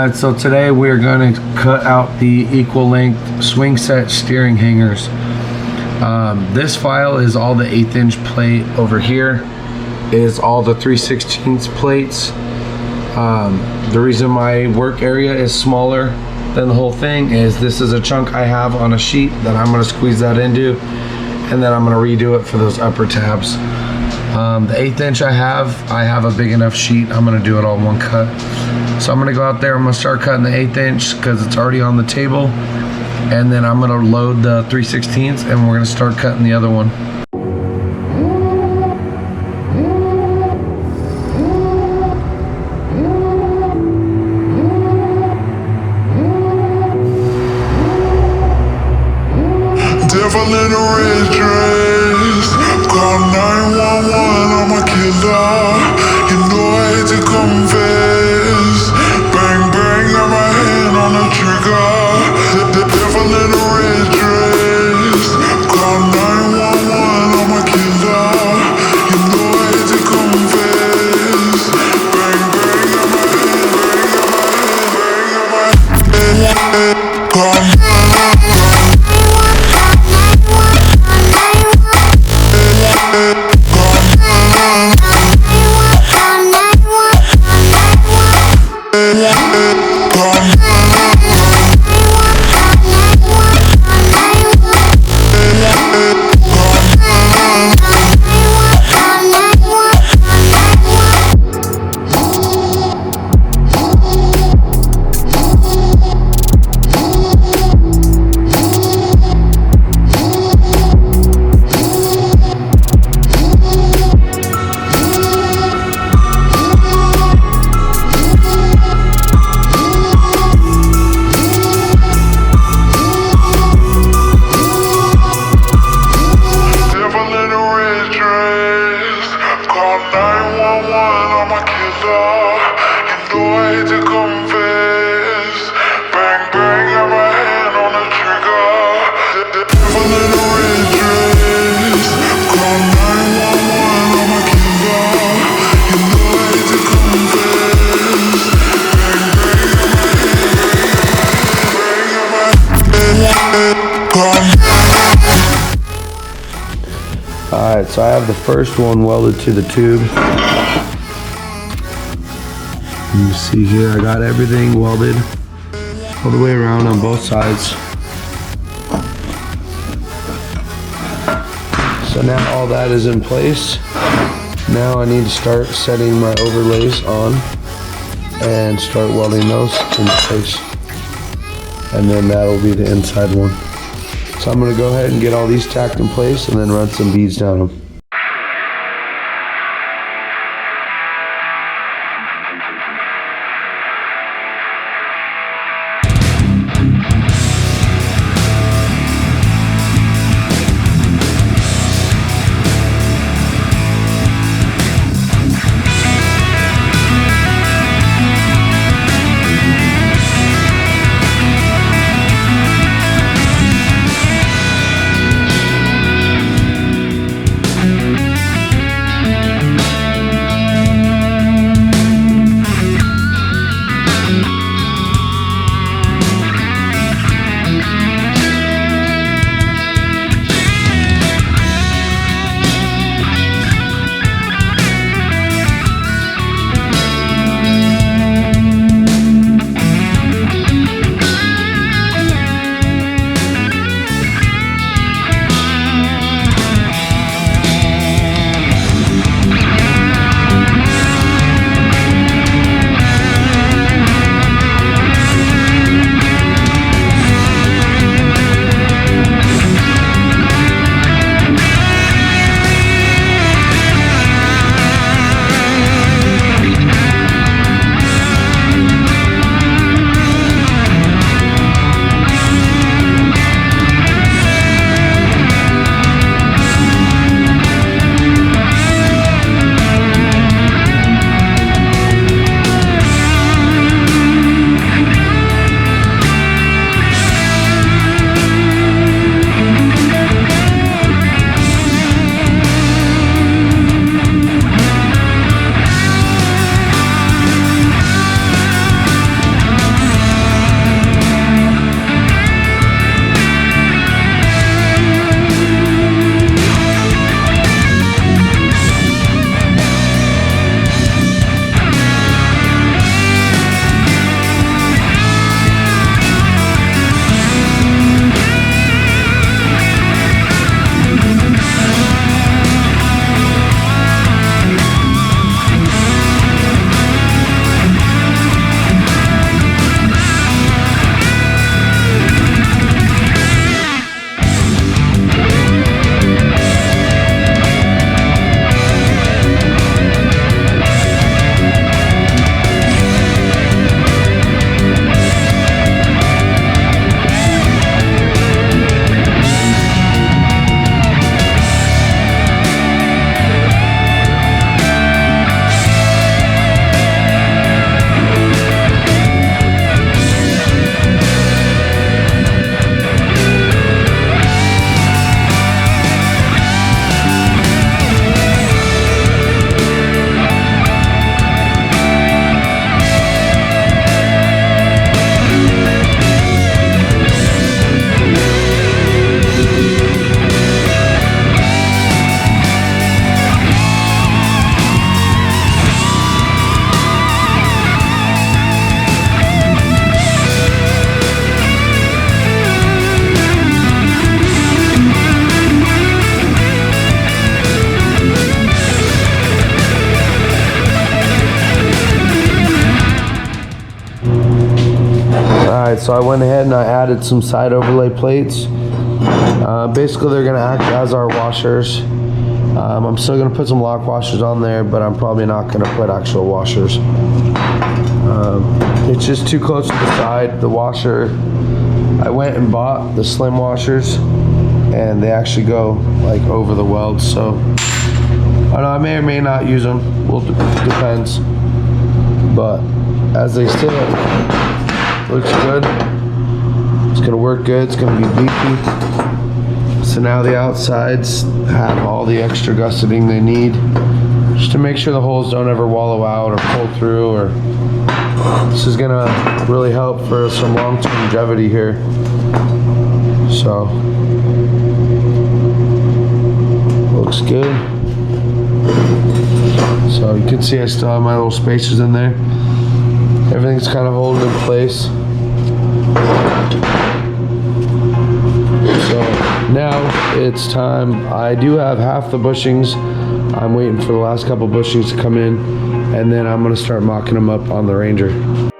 Alright, so today we're going to cut out the equal length Swingset steering hangers. This file is all the 1/8 inch plate. Over here is all the 3/16 plates. The reason my work area is smaller than the whole thing is this is a chunk I have on a sheet that I'm going to squeeze that into, and then I'm going to redo it for those upper tabs. The 1/8 inch I have a big enough sheet. I'm going to do it all in one cut. So I'm going to go out there, I'm going to start cutting the 1/8 inch because it's already on the table, and then I'm going to load the 3/16 and we're going to start cutting the other one. Devil in a red dress, call 911, I'm a killer. You know I hate to confess. Bang bang, got my hand on the trigger. The devil in a red dress, call 911, I'm a killer. You know I hate to confess. Bang bang, got my hand, call 911. Alright, so I have the first one welded to the tube. You see here, I got everything welded all the way around on both sides. So now all that is in place. Now I need to start setting my overlays on and start welding those in place. And then that'll be the inside one. So I'm going to go ahead and get all these tacked in place and then run some beads down them. Alright, so I went ahead and I added some side overlay plates. Basically they're going to act as our washers. I'm still going to put some lock washers on there, but I'm probably not going to put actual washers. It's just too close to the side. The washer, I went and bought the slim washers, and they actually go like over the weld, so I don't know, I may or may not use them. Well, depends. But as they sit, looks good. It's gonna work good. It's gonna be beefy. So now the outsides have all the extra gusseting they need, just to make sure the holes don't ever wallow out or pull through. Or this is gonna really help for some long-term longevity here. So looks good. So you can see I still have my little spacers in there. Everything's kind of holding in place. So now it's time. I do have half the bushings. I'm waiting for the last couple bushings to come in, and then I'm gonna start mocking them up on the Ranger.